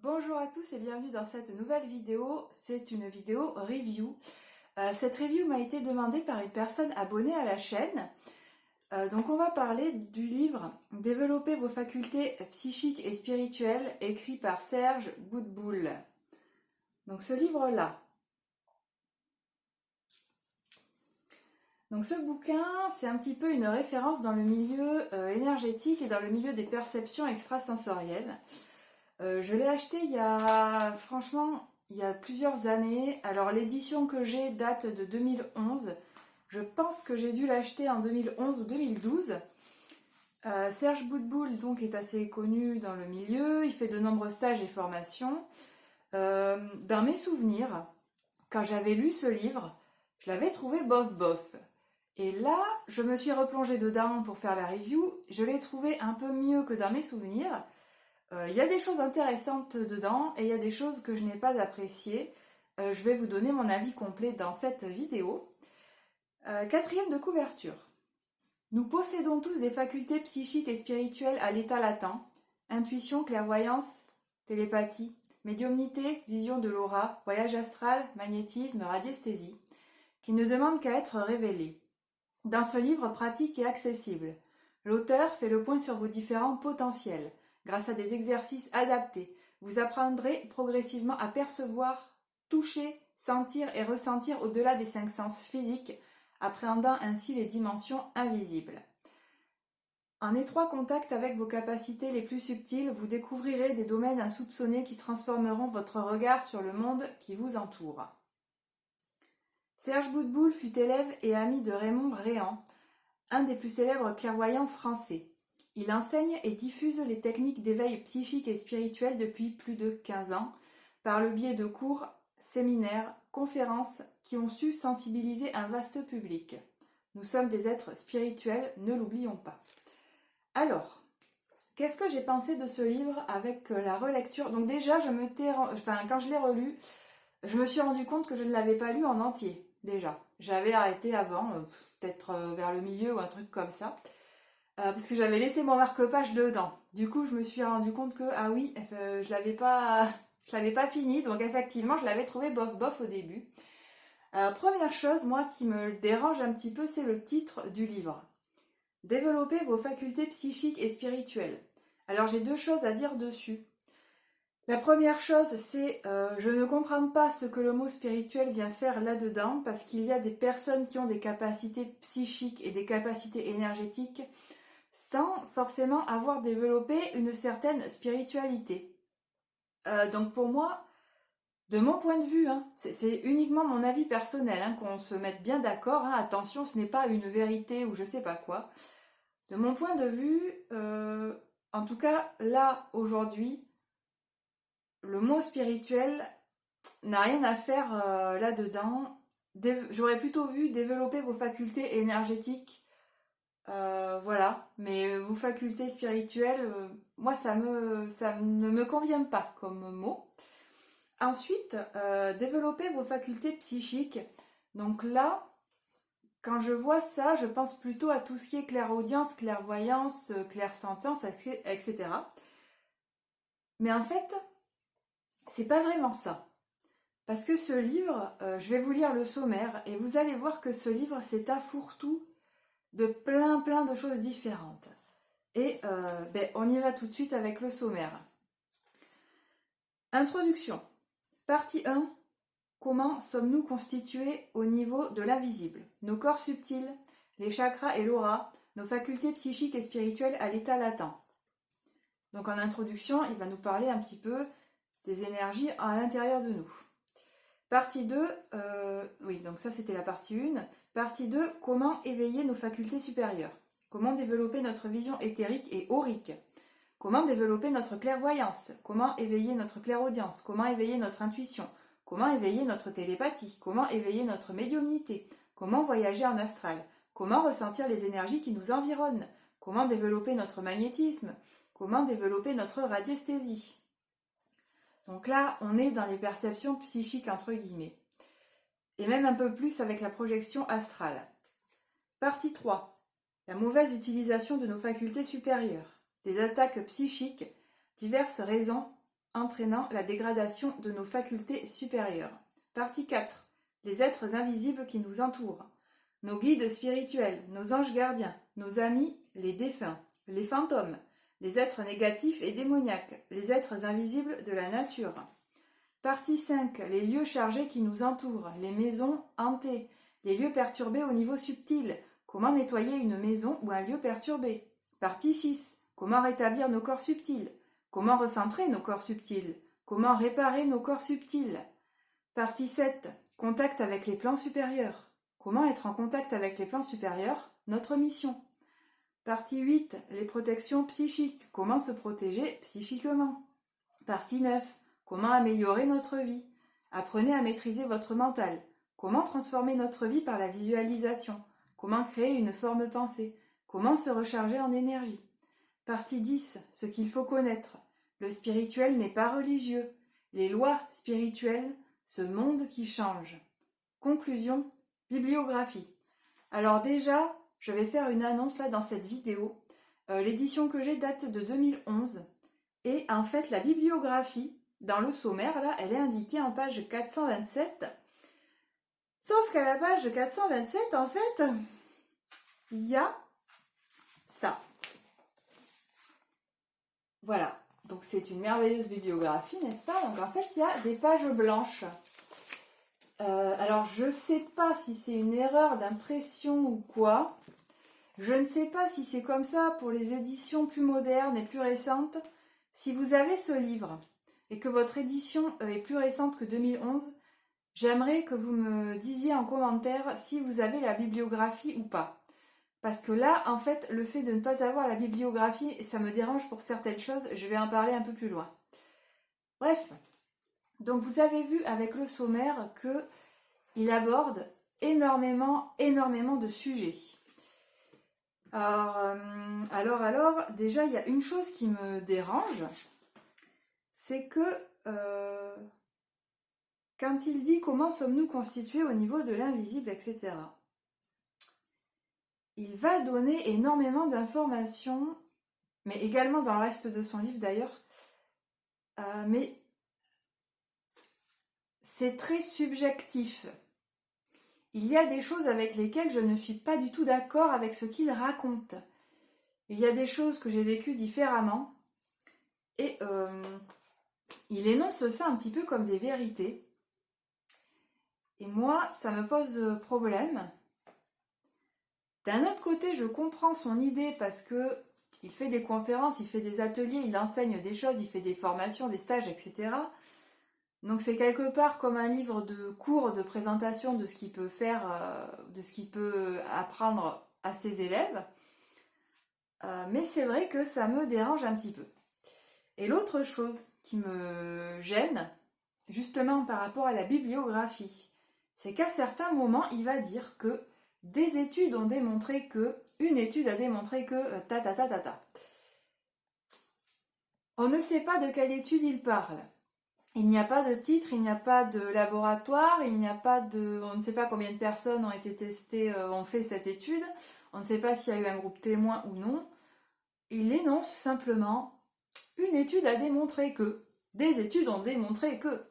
Bonjour à tous et bienvenue dans cette nouvelle vidéo. C'est une vidéo review. Cette review m'a été demandée par une personne abonnée à la chaîne. Donc on va parler du livre Développer vos facultés psychiques et spirituelles, écrit par Serge Boutboul. Donc ce livre-là. Donc ce bouquin, c'est un petit peu une référence dans le milieu énergétique et dans le milieu des perceptions extrasensorielles. Je l'ai acheté il y a plusieurs années. Alors l'édition que j'ai date de 2011. Je pense que j'ai dû l'acheter en 2011 ou 2012. Serge Boutboul donc est assez connu dans le milieu. Il fait de nombreux stages et formations. Dans mes souvenirs, quand j'avais lu ce livre, je l'avais trouvé bof bof. Et là, je me suis replongée dedans pour faire la review. Je l'ai trouvé un peu mieux que dans mes souvenirs. Il y a des choses intéressantes dedans et il y a des choses que je n'ai pas appréciées. Je vais vous donner mon avis complet dans cette vidéo. Quatrième de couverture. Nous possédons tous des facultés psychiques et spirituelles à l'état latent. Intuition, clairvoyance, télépathie, médiumnité, vision de l'aura, voyage astral, magnétisme, radiesthésie, qui ne demandent qu'à être révélées. Dans ce livre pratique et accessible, l'auteur fait le point sur vos différents potentiels. Grâce à des exercices adaptés, vous apprendrez progressivement à percevoir, toucher, sentir et ressentir au-delà des 5 sens physiques, appréhendant ainsi les dimensions invisibles. En étroit contact avec vos capacités les plus subtiles, vous découvrirez des domaines insoupçonnés qui transformeront votre regard sur le monde qui vous entoure. Serge Boutboul fut élève et ami de Raymond Réan, un des plus célèbres clairvoyants français. Il enseigne et diffuse les techniques d'éveil psychique et spirituel depuis plus de 15 ans, par le biais de cours, séminaires, conférences qui ont su sensibiliser un vaste public. Nous sommes des êtres spirituels, ne l'oublions pas. Alors, qu'est-ce que j'ai pensé de ce livre avec la relecture? Donc déjà, quand je l'ai relu, je me suis rendu compte que je ne l'avais pas lu en entier, déjà. J'avais arrêté avant, peut-être vers le milieu ou un truc comme ça. Parce que j'avais laissé mon marque-page dedans. Du coup, je me suis rendu compte que, ah oui, je l'avais pas fini, donc effectivement, je l'avais trouvé bof au début. Première chose, moi, qui me dérange un petit peu, c'est le titre du livre. Développer vos facultés psychiques et spirituelles. Alors, j'ai deux choses à dire dessus. La première chose, c'est je ne comprends pas ce que le mot spirituel vient faire là-dedans, parce qu'il y a des personnes qui ont des capacités psychiques et des capacités énergétiques sans forcément avoir développé une certaine spiritualité. Donc pour moi, de mon point de vue, c'est uniquement mon avis personnel, qu'on se mette bien d'accord, attention, ce n'est pas une vérité ou je sais pas quoi. De mon point de vue, en tout cas là, aujourd'hui, le mot spirituel n'a rien à faire là-dedans. J'aurais plutôt vu développer vos facultés énergétiques. Voilà, mais vos facultés spirituelles, moi ça ne me convient pas comme mot. Ensuite, développer vos facultés psychiques. Donc là, quand je vois ça, je pense plutôt à tout ce qui est clairaudience, clairvoyance, clairsentience, etc. Mais en fait, c'est pas vraiment ça. Parce que ce livre, je vais vous lire le sommaire et vous allez voir que ce livre, c'est un fourre-tout de plein de choses différentes. Et on y va tout de suite avec le sommaire. Introduction. Partie 1. Comment sommes-nous constitués au niveau de l'invisible? Nos corps subtils, les chakras et l'aura, nos facultés psychiques et spirituelles à l'état latent. Donc en introduction, il va nous parler un petit peu des énergies à l'intérieur de nous. Partie 2, oui, donc ça c'était la partie 1. Partie 2, comment éveiller nos facultés supérieures? Comment développer notre vision éthérique et aurique? Comment développer notre clairvoyance? Comment éveiller notre clairaudience? Comment éveiller notre intuition? Comment éveiller notre télépathie? Comment éveiller notre médiumnité? Comment voyager en astral? Comment ressentir les énergies qui nous environnent? Comment développer notre magnétisme? Comment développer notre radiesthésie? Donc là, on est dans les perceptions psychiques entre guillemets. Et même un peu plus avec la projection astrale. Partie 3. La mauvaise utilisation de nos facultés supérieures. Des attaques psychiques, diverses raisons entraînant la dégradation de nos facultés supérieures. Partie 4. Les êtres invisibles qui nous entourent. Nos guides spirituels, nos anges gardiens, nos amis, les défunts, les fantômes, les êtres négatifs et démoniaques, les êtres invisibles de la nature. Partie 5. Les lieux chargés qui nous entourent, les maisons hantées, les lieux perturbés au niveau subtil. Comment nettoyer une maison ou un lieu perturbé. Partie 6. Comment rétablir nos corps subtils. Comment recentrer nos corps subtils. Comment réparer nos corps subtils. Partie 7. Contact avec les plans supérieurs. Comment être en contact avec les plans supérieurs. Notre mission. Partie 8. Les protections psychiques. Comment se protéger psychiquement. Partie 9. Comment améliorer notre vie. Apprenez à maîtriser votre mental. Comment transformer notre vie par la visualisation. Comment créer une forme pensée. Comment se recharger en énergie. Partie 10. Ce qu'il faut connaître. Le spirituel n'est pas religieux. Les lois spirituelles, ce monde qui change. Conclusion, bibliographie. Alors déjà, je vais faire une annonce là dans cette vidéo. L'édition que j'ai date de 2011. Et en fait, la bibliographie, dans le sommaire, là, elle est indiquée en page 427. Sauf qu'à la page 427, en fait, il y a ça. Voilà. Donc c'est une merveilleuse bibliographie, n'est-ce pas? Donc en fait, il y a des pages blanches. Alors je ne sais pas si c'est une erreur d'impression ou quoi. Je ne sais pas si c'est comme ça pour les éditions plus modernes et plus récentes. Si vous avez ce livre et que votre édition est plus récente que 2011, j'aimerais que vous me disiez en commentaire si vous avez la bibliographie ou pas. Parce que là, en fait, le fait de ne pas avoir la bibliographie, ça me dérange pour certaines choses. Je vais en parler un peu plus loin. Bref, donc vous avez vu avec le sommaire qu'il aborde énormément de sujets. Alors, déjà, il y a une chose qui me dérange, c'est que quand il dit comment sommes-nous constitués au niveau de l'invisible, etc., il va donner énormément d'informations, mais également dans le reste de son livre d'ailleurs, mais c'est très subjectif. Il y a des choses avec lesquelles je ne suis pas du tout d'accord avec ce qu'il raconte. Il y a des choses que j'ai vécues différemment, et il énonce ça un petit peu comme des vérités. Et moi, ça me pose problème. D'un autre côté, je comprends son idée parce que il fait des conférences, il fait des ateliers, il enseigne des choses, il fait des formations, des stages, etc. Donc c'est quelque part comme un livre de cours, de présentation de ce qu'il peut faire, de ce qu'il peut apprendre à ses élèves. Mais c'est vrai que ça me dérange un petit peu. Et l'autre chose qui me gêne, justement par rapport à la bibliographie, c'est qu'à certains moments, il va dire que des études ont démontré que, une étude a démontré que, On ne sait pas de quelle étude il parle. Il n'y a pas de titre, il n'y a pas de laboratoire, il n'y a pas de... On ne sait pas combien de personnes ont été testées, ont fait cette étude. On ne sait pas s'il y a eu un groupe témoin ou non. Il énonce simplement, une étude a démontré que, des études ont démontré que...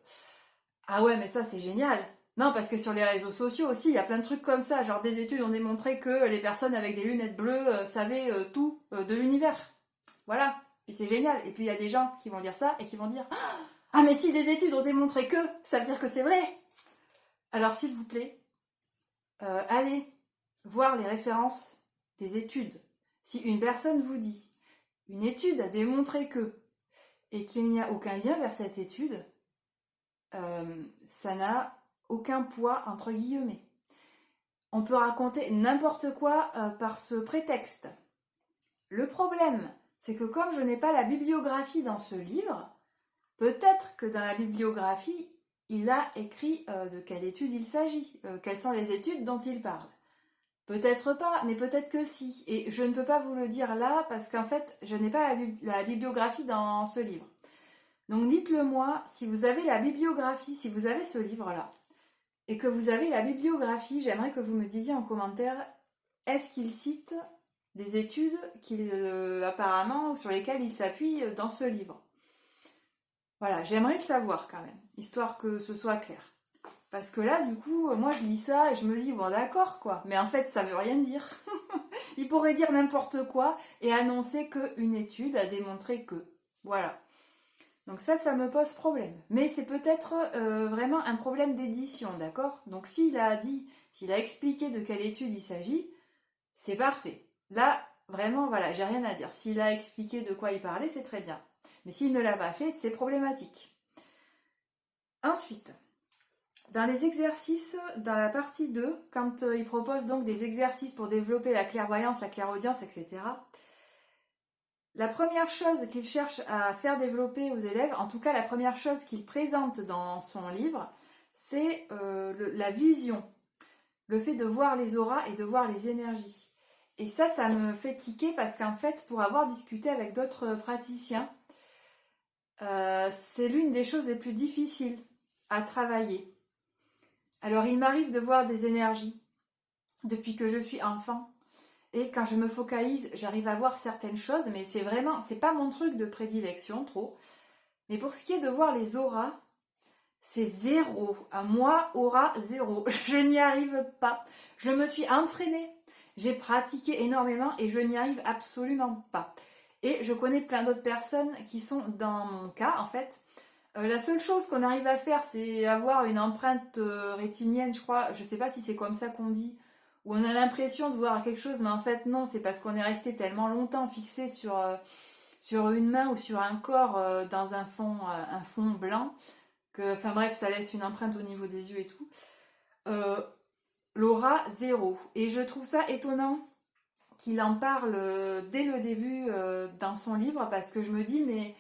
Ah ouais, mais ça c'est génial. Non, parce que sur les réseaux sociaux aussi, il y a plein de trucs comme ça. Genre des études ont démontré que les personnes avec des lunettes bleues savaient tout de l'univers. Voilà. Puis c'est génial. Et puis il y a des gens qui vont lire ça et qui vont dire « Ah mais si des études ont démontré que, ça veut dire que c'est vrai !» Alors s'il vous plaît, allez voir les références des études. Si une personne vous dit « Une étude a démontré que » et qu'il n'y a aucun lien vers cette étude, ça n'a aucun poids entre guillemets. On peut raconter n'importe quoi par ce prétexte. Le problème, c'est que comme je n'ai pas la bibliographie dans ce livre, peut-être que dans la bibliographie, il a écrit de quelle étude il s'agit, quelles sont les études dont il parle. Peut-être pas, mais peut-être que si. Et je ne peux pas vous le dire là parce qu'en fait, je n'ai pas la bibliographie dans ce livre. Donc dites-le moi, si vous avez la bibliographie, si vous avez ce livre-là, et que vous avez la bibliographie, j'aimerais que vous me disiez en commentaire, est-ce qu'il cite des études apparemment sur lesquelles il s'appuie dans ce livre? Voilà, j'aimerais le savoir quand même, histoire que ce soit clair. Parce que là, du coup, moi je lis ça et je me dis, bon d'accord quoi, mais en fait ça veut rien dire. Il pourrait dire n'importe quoi et annoncer qu'une étude a démontré que. Voilà. Donc ça me pose problème. Mais c'est peut-être vraiment un problème d'édition, d'accord? Donc s'il a dit, s'il a expliqué de quelle étude il s'agit, c'est parfait. Là, vraiment, voilà, j'ai rien à dire. S'il a expliqué de quoi il parlait, c'est très bien. Mais s'il ne l'a pas fait, c'est problématique. Ensuite, dans les exercices, dans la partie 2, quand il propose donc des exercices pour développer la clairvoyance, la clairaudience, etc., la première chose qu'il cherche à faire développer aux élèves, en tout cas la première chose qu'il présente dans son livre, c'est la vision, le fait de voir les auras et de voir les énergies. Et ça me fait tiquer parce qu'en fait, pour avoir discuté avec d'autres praticiens, c'est l'une des choses les plus difficiles à travailler. Alors il m'arrive de voir des énergies depuis que je suis enfant. Et quand je me focalise, j'arrive à voir certaines choses, mais c'est pas mon truc de prédilection trop. Mais pour ce qui est de voir les auras, c'est zéro. À moi, aura, zéro. Je n'y arrive pas. Je me suis entraînée. J'ai pratiqué énormément et je n'y arrive absolument pas. Et je connais plein d'autres personnes qui sont dans mon cas, en fait. La seule chose qu'on arrive à faire, c'est avoir une empreinte rétinienne, je crois. Je sais pas si c'est comme ça qu'on dit. Où on a l'impression de voir quelque chose, mais en fait non, c'est parce qu'on est resté tellement longtemps fixé sur une main ou sur un corps dans un fond blanc, que, enfin bref, ça laisse une empreinte au niveau des yeux et tout. L'aura, zéro. Et je trouve ça étonnant qu'il en parle dès le début dans son livre, parce que je me dis, mais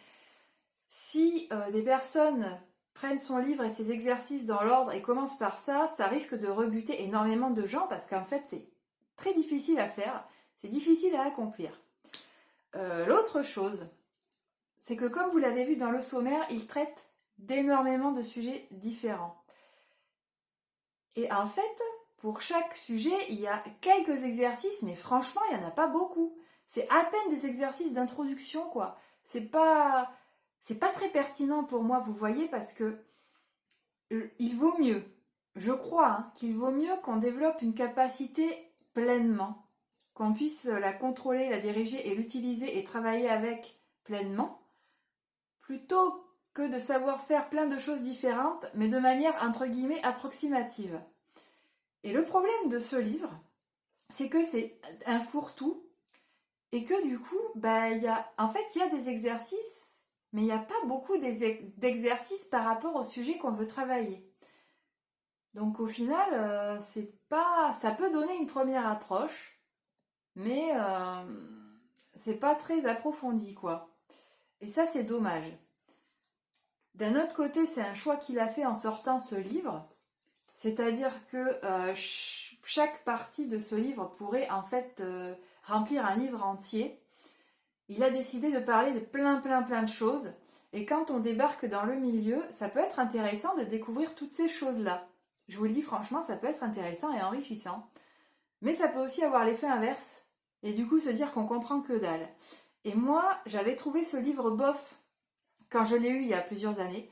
si des personnes prennent son livre et ses exercices dans l'ordre et commencent par ça, ça risque de rebuter énormément de gens, parce qu'en fait, c'est très difficile à faire, c'est difficile à accomplir. L'autre chose, c'est que comme vous l'avez vu dans le sommaire, il traite d'énormément de sujets différents. Et en fait, pour chaque sujet, il y a quelques exercices, mais franchement, il n'y en a pas beaucoup. C'est à peine des exercices d'introduction, quoi. C'est pas très pertinent pour moi, vous voyez, parce que il vaut mieux, je crois, hein, qu'il vaut mieux qu'on développe une capacité pleinement, qu'on puisse la contrôler, la diriger et l'utiliser et travailler avec pleinement, plutôt que de savoir faire plein de choses différentes, mais de manière entre guillemets approximative. Et le problème de ce livre, c'est que c'est un fourre-tout et que du coup, il y a des exercices, mais il n'y a pas beaucoup d'exercices par rapport au sujet qu'on veut travailler. Donc au final, ça peut donner une première approche, mais c'est pas très approfondi, quoi. Et ça, c'est dommage. D'un autre côté, c'est un choix qu'il a fait en sortant ce livre, c'est-à-dire que chaque partie de ce livre pourrait en fait remplir un livre entier. Il a décidé de parler de plein de choses, et quand on débarque dans le milieu, ça peut être intéressant de découvrir toutes ces choses-là. Je vous le dis franchement, ça peut être intéressant et enrichissant. Mais ça peut aussi avoir l'effet inverse, et du coup se dire qu'on comprend que dalle. Et moi, j'avais trouvé ce livre bof quand je l'ai eu il y a plusieurs années,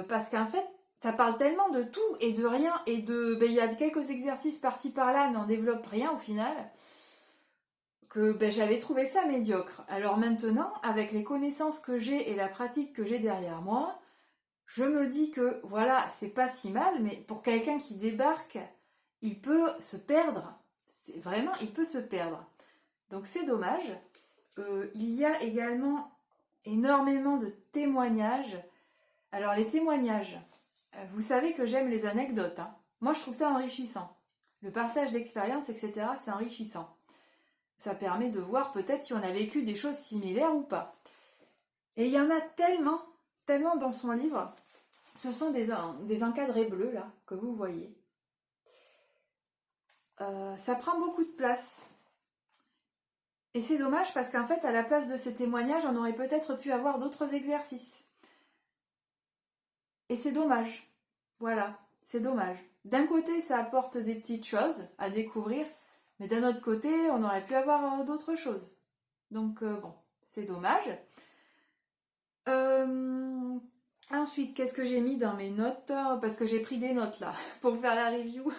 parce qu'en fait, ça parle tellement de tout et de rien, et il y a quelques exercices par-ci par-là, mais on développe rien au final, que j'avais trouvé ça médiocre. Alors maintenant, avec les connaissances que j'ai et la pratique que j'ai derrière moi, je me dis que voilà, c'est pas si mal, mais pour quelqu'un qui débarque, il peut se perdre. Il peut se perdre. Donc c'est dommage. Il y a également énormément de témoignages. Alors les témoignages, vous savez que j'aime les anecdotes, hein. Moi je trouve ça enrichissant. Le partage d'expériences, etc., c'est enrichissant. Ça permet de voir peut-être si on a vécu des choses similaires ou pas. Et il y en a tellement dans son livre. Ce sont des encadrés bleus, là, que vous voyez. Ça prend beaucoup de place. Et c'est dommage parce qu'en fait, à la place de ces témoignages, on aurait peut-être pu avoir d'autres exercices. Et c'est dommage. Voilà, c'est dommage. D'un côté, ça apporte des petites choses à découvrir, mais d'un autre côté, on aurait pu avoir d'autres choses. Donc bon, c'est dommage. Ensuite, qu'est-ce que j'ai mis dans mes notes? Parce que j'ai pris des notes là pour faire la review.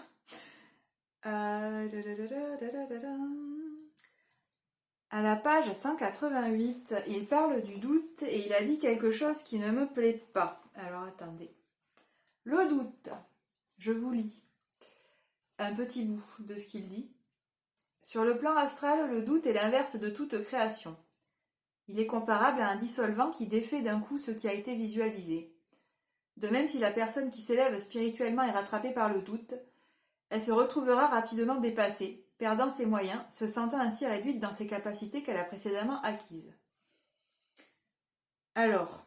À la page 188, il parle du doute et il a dit quelque chose qui ne me plaît pas. Alors attendez. Le doute, je vous lis un petit bout de ce qu'il dit. Sur le plan astral, le doute est l'inverse de toute création. Il est comparable à un dissolvant qui défait d'un coup ce qui a été visualisé. De même, si la personne qui s'élève spirituellement est rattrapée par le doute, elle se retrouvera rapidement dépassée, perdant ses moyens, se sentant ainsi réduite dans ses capacités qu'elle a précédemment acquises. Alors,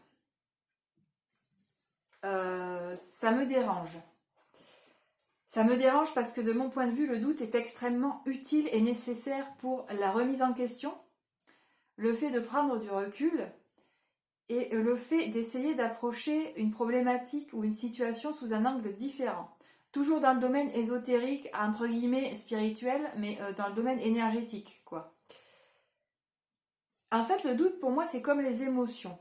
ça me dérange. Ça me dérange parce que de mon point de vue, le doute est extrêmement utile et nécessaire pour la remise en question, le fait de prendre du recul et le fait d'essayer d'approcher une problématique ou une situation sous un angle différent. Toujours dans le domaine ésotérique, entre guillemets spirituel, mais dans le domaine énergétique, quoi. En fait, le doute, pour moi, c'est comme les émotions.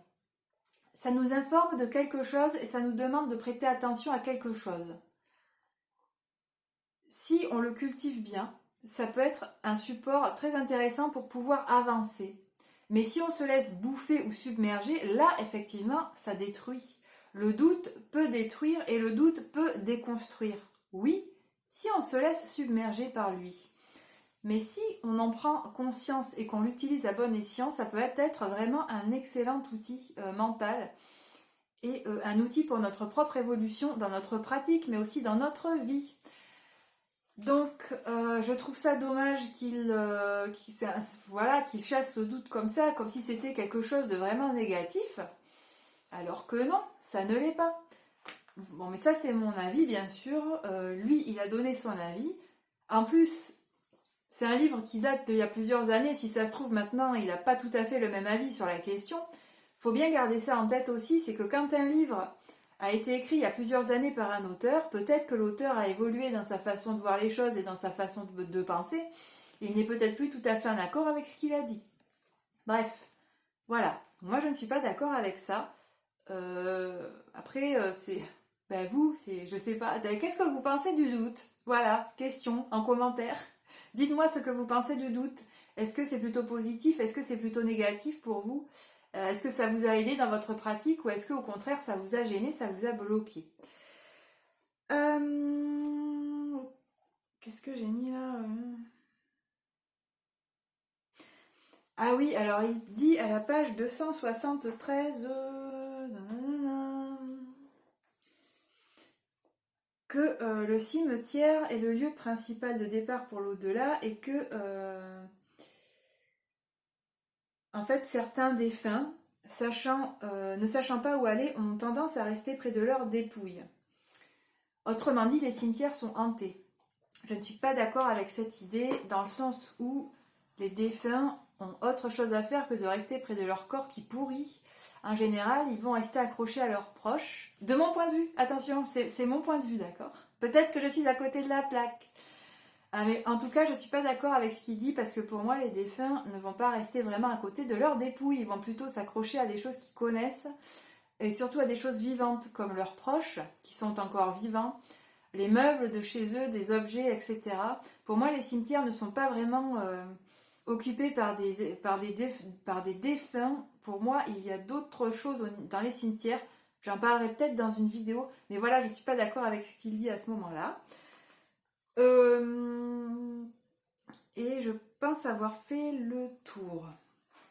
Ça nous informe de quelque chose et ça nous demande de prêter attention à quelque chose. Si on le cultive bien, ça peut être un support très intéressant pour pouvoir avancer. Mais si on se laisse bouffer ou submerger, là, effectivement, ça détruit. Le doute peut détruire et le doute peut déconstruire. Oui, si on se laisse submerger par lui. Mais si on en prend conscience et qu'on l'utilise à bon escient, ça peut être vraiment un excellent outil mental et un outil pour notre propre évolution dans notre pratique, mais aussi dans notre vie. Donc, je trouve ça dommage qu'il chasse le doute comme ça, comme si c'était quelque chose de vraiment négatif, alors que non, ça ne l'est pas. Bon, mais ça, c'est mon avis, bien sûr. Lui, il a donné son avis. En plus, c'est un livre qui date d'il y a plusieurs années. Si ça se trouve, maintenant, il n'a pas tout à fait le même avis sur la question. Il faut bien garder ça en tête aussi, c'est que quand un livre a été écrit il y a plusieurs années par un auteur, peut-être que l'auteur a évolué dans sa façon de voir les choses et dans sa façon de penser. Il n'est peut-être plus tout à fait en accord avec ce qu'il a dit. Bref, voilà. Moi, je ne suis pas d'accord avec ça. Après, c'est... Ben vous, je sais pas. Qu'est-ce que vous pensez du doute? Voilà, question en commentaire. Dites-moi ce que vous pensez du doute. Est-ce que c'est plutôt positif? Est-ce que c'est plutôt négatif pour vous? Est-ce que ça vous a aidé dans votre pratique ou est-ce qu'au contraire ça vous a gêné, ça vous a bloqué? Qu'est-ce que j'ai mis là? Ah oui, alors il dit à la page 273 que le cimetière est le lieu principal de départ pour l'au-delà et que en fait certains défunts, ne sachant pas où aller, ont tendance à rester près de leurs dépouilles. Autrement dit, les cimetières sont hantés. Je ne suis pas d'accord avec cette idée dans le sens où les défunts ont autre chose à faire que de rester près de leur corps qui pourrit. En général, ils vont rester accrochés à leurs proches. De mon point de vue, attention, c'est mon point de vue, d'accord? Peut-être que je suis à côté de la plaque. Ah, mais en tout cas, je ne suis pas d'accord avec ce qu'il dit parce que pour moi, les défunts ne vont pas rester vraiment à côté de leurs dépouilles. Ils vont plutôt s'accrocher à des choses qu'ils connaissent et surtout à des choses vivantes comme leurs proches qui sont encore vivants, les meubles de chez eux, des objets, etc. Pour moi, les cimetières ne sont pas vraiment occupés par des défunts. Pour moi, il y a d'autres choses dans les cimetières. J'en parlerai peut-être dans une vidéo, mais voilà, je ne suis pas d'accord avec ce qu'il dit à ce moment-là. Et je pense avoir fait le tour.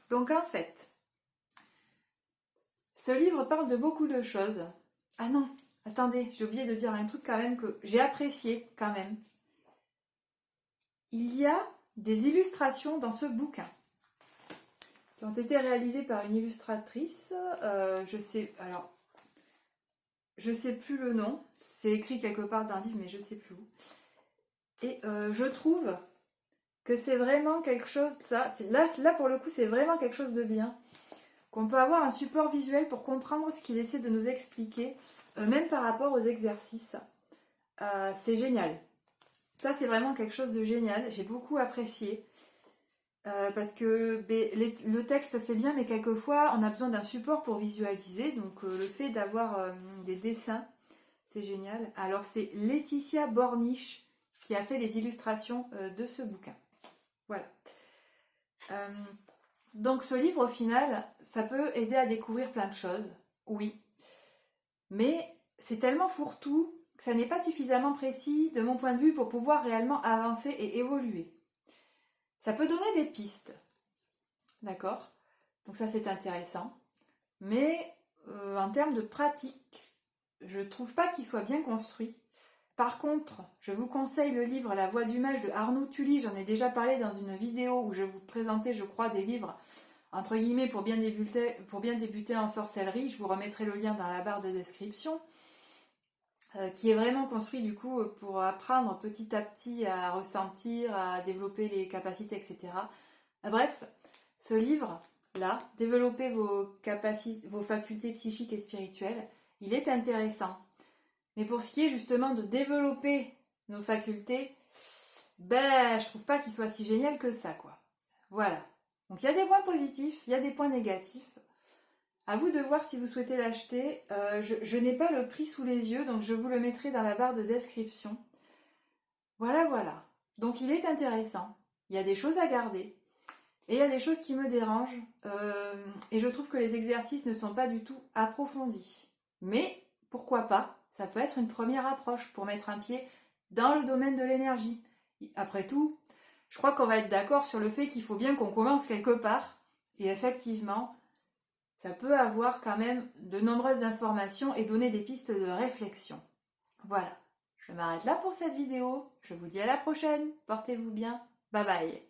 Donc en fait, ce livre parle de beaucoup de choses. Ah non, attendez, j'ai oublié de dire un truc quand même que j'ai apprécié quand même. Il y a des illustrations dans ce bouquin qui ont été réalisées par une illustratrice. Je sais plus le nom. C'est écrit quelque part dans le livre, mais je sais plus où. Et je trouve que c'est vraiment quelque chose, là pour le coup, c'est vraiment quelque chose de bien. Qu'on peut avoir un support visuel pour comprendre ce qu'il essaie de nous expliquer, même par rapport aux exercices. C'est génial. Ça, c'est vraiment quelque chose de génial. J'ai beaucoup apprécié. parce que le texte c'est bien, mais quelquefois on a besoin d'un support pour visualiser. Donc le fait d'avoir des dessins, c'est génial. Alors c'est Laetitia Borniche qui a fait les illustrations de ce bouquin. Voilà. Donc ce livre au final, ça peut aider à découvrir plein de choses, oui. Mais c'est tellement fourre-tout que ça n'est pas suffisamment précis de mon point de vue pour pouvoir réellement avancer et évoluer. Ça peut donner des pistes, d'accord? Donc ça c'est intéressant. Mais en termes de pratique, je trouve pas qu'il soit bien construit. Par contre, je vous conseille le livre La Voix du Mage de Arnaud Tully. J'en ai déjà parlé dans une vidéo où je vous présentais, je crois, des livres entre guillemets pour bien débuter en sorcellerie. Je vous remettrai le lien dans la barre de description. Qui est vraiment construit du coup pour apprendre petit à petit à ressentir, à développer les capacités, etc. Bref, ce livre-là, Développer vos facultés psychiques et spirituelles, il est intéressant. Mais pour ce qui est justement de développer nos facultés, ben je trouve pas qu'il soit si génial que ça, quoi. Voilà. Donc il y a des points positifs, il y a des points négatifs. À vous de voir si vous souhaitez l'acheter. Je n'ai pas le prix sous les yeux, donc je vous le mettrai dans la barre de description. Voilà, voilà. Donc il est intéressant. Il y a des choses à garder. Et il y a des choses qui me dérangent. Et je trouve que les exercices ne sont pas du tout approfondis. Mais pourquoi pas? Ça peut être une première approche pour mettre un pied dans le domaine de l'énergie. Après tout, je crois qu'on va être d'accord sur le fait qu'il faut bien qu'on commence quelque part. Et effectivement, ça peut avoir quand même de nombreuses informations et donner des pistes de réflexion. Voilà, je m'arrête là pour cette vidéo. Je vous dis à la prochaine. Portez-vous bien. Bye bye.